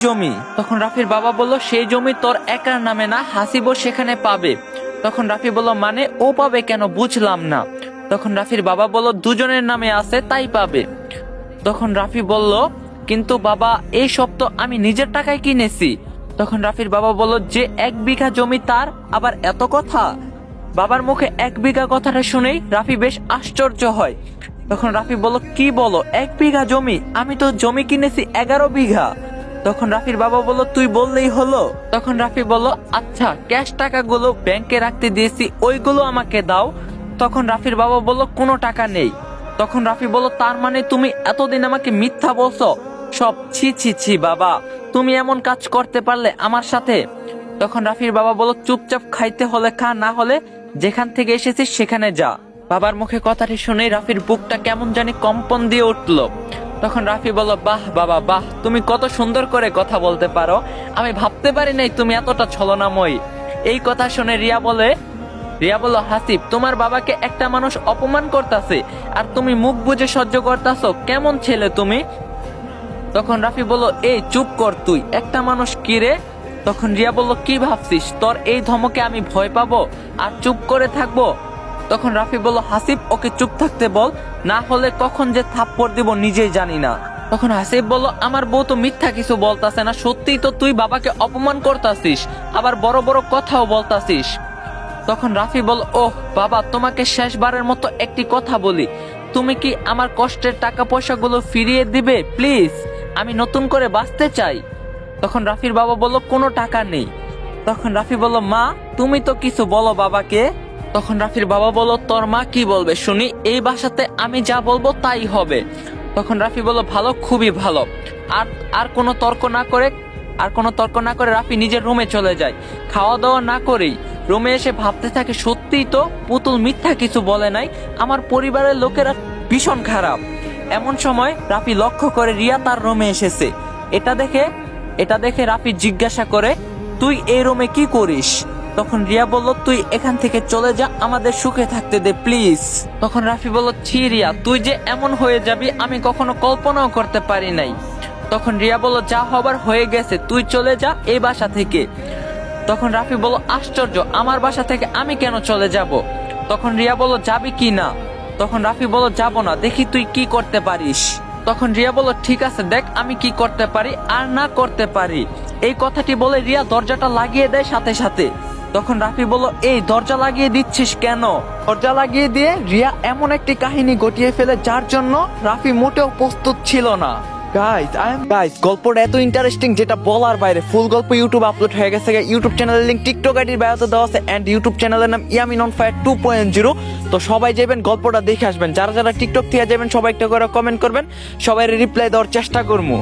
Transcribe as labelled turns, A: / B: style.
A: জমি। তখন রাফির বাবা বলল, সেই জমি তোর একার নামে না, হাসিবও সেখানে পাবে। তখন রাফি বলল, মানে ও পাবে কেন, বুঝলাম না। তখন রাফির বাবা বলল, দুজনের নামে আছে তাই পাবে। তখন রাফি বলল, কিন্তু বাবা এই সব তো আমি নিজের টাকায় কিনেছি। তখন রাফির বাবা বলল, যে 1 বিঘা জমি তার আবার এত কথা। বাবার মুখে 1 বিঘা কথাটা শুনেই রাফি বেশ আশ্চর্য হয়। তখন রাফি বলল, কি বলো 1 বিঘা জমি? আমি তো জমি কিনেছি 11 বিঘা। তখন রাফির বাবা বলল, তুই বললেই হলো। তখন রাফি বলল, আচ্ছা ক্যাশ টাকাগুলো ব্যাংকে রাখতে দিয়েছি, ওইগুলো আমাকে দাও। তখন রাফির বাবা বলল, কোনো টাকা নেই। তখন রাফি বলল, তার মানে তুমি এতদিন আমাকে মিথ্যা বলছো সব? ছি ছি ছি বাবা, তুমি এমন কাজ করতে পারলে আমার সাথে? তখন রাফির বাবা বলল, চুপচাপ খাইতে হলে খা, না হলে যেখান থেকে এসেছিস সেখানে যা। বাবার মুখে কথাটি শুনে রাফির বুকটা কেমন জানি কম্পন দিয়ে উঠলো। তখন রাফি বলল, বাহ বাবা বাহ, তুমি কত সুন্দর করে কথা বলতে পারো, আমি ভাবতে পারি নাই তুমি এতটা ছলনাময়ী। এই কথা শুনে রিয়া বলল, হাসিব, তোমার বাবাকে একটা মানুষ অপমান করতেছে আর তুমি মুখ বুজে সহ্য করতেছো, কেমন ছেলে তুমি? তখন রাফি বলল, এই চুপ কর তুই, একটা মানুষ কি রে? তখন রিয়া বলল, কি ভাবছিস তোর এই ধমকে আমি ভয় পাবো আর চুপ করে থাকবো? তখন রাফি বলল, হাসিব ওকে চুপ থাকতে বল, না হলে কখন যে থাপ্পড় দিব নিজেই জানি না। তখন হাসিব বলল, আমার বউ তো মিথ্যা কিছু বলতাছে না, সত্যিই তো তুই বাবাকে অপমান করতাছিস, আবার বড় বড় কথাও বলতাছিস। তখন রাফি বল, ওহ বাবা, তোমাকে শেষবারের মতো একটি কথা বলি, তুমি কি আমার কষ্টের টাকা পয়সাগুলো ফিরিয়ে দিবে প্লিজ? আমি নতুন করে বাঁচতে চাই। তখন রাফির বাবা বলল, কোনো টাকা নেই। তখন রাফি বলল, মা তুমি তো কিছু বলো বাবাকে। তখন রাফির বাবা বলল, তোর মা কি বলবে শুনি, এই বাসাতে আমি যা বলবো তাই হবে। তখন রাফি বলল, ভালো, খুবই ভালো। আর আর কোনো তর্ক না করে রাফি নিজের রুমে চলে যায়। খাওয়া দাওয়া না করেই রুমে এসে ভাবতে থাকে, সত্যিই তো পুতুল মিথ্যা কিছু বলে নাই, আমার পরিবারের লোকেরা ভীষণ খারাপ। এমন সময় রাফি লক্ষ্য করে রিয়া তার রুমে এসেছে। এটা দেখে রাফি জিজ্ঞাসা করে, তুই এই রুমে কি করিস? তখন রিয়া বলল, তুই এখান থেকে চলে যা, আমাদের সুখে থাকতে দে প্লিজ। তখন রাফি বলল, ছি রিয়া, তুই যে এমন হয়ে যাবি আমি কখনো কল্পনাও করতে পারি নাই। তখন রিয়া বলল, যা হবার হয়ে গেছে, তুই চলে যা এই বাসা থেকে। তখন রাফি বলল, আশ্চর্য, আমার বাসা থেকে আমি কেন চলে যাব? তখন রিয়া বলল, যাবি কি না? তখন রাফি বলল, যাব না, দেখি তুই কি করতে পারিস। তখন রিয়া বলল, ঠিক আছে, দেখ আমি কি করতে পারি আর না করতে পারি। এই কথাটি বলে রিয়া দরজাটা লাগিয়ে দেয় সাথে সাথে। তখন রাফি বলল, এই দরজা লাগিয়ে দিচ্ছিস কেন? দরজা লাগিয়ে দিয়ে রিয়া এমন একটি কাহিনী ঘটিয়ে ফেলে যার জন্য রাফি মোটেও প্রস্তুত ছিল না। গাইস গল্পটা এত ইন্টারেস্টিং যেটা বলার বাইরে। ফুল গল্প ইউটিউব আপলোড হয়ে গেছে। ইউটিউব চ্যানেলের লিংক টিকটক আইডির বায়োতে দেওয়া আছে এন্ড ইউটিউব চ্যানেলের নাম ইয়ামিন অন ফায়ার 2.0। তো সবাই যাবেন, গল্পটা দেখে আসবেন। যারা যারা টিকটক থেকে যাবেন সবাই একটা করে কমেন্ট করবেন, সবাই রিপ্লাই দেওয়ার চেষ্টা করবো।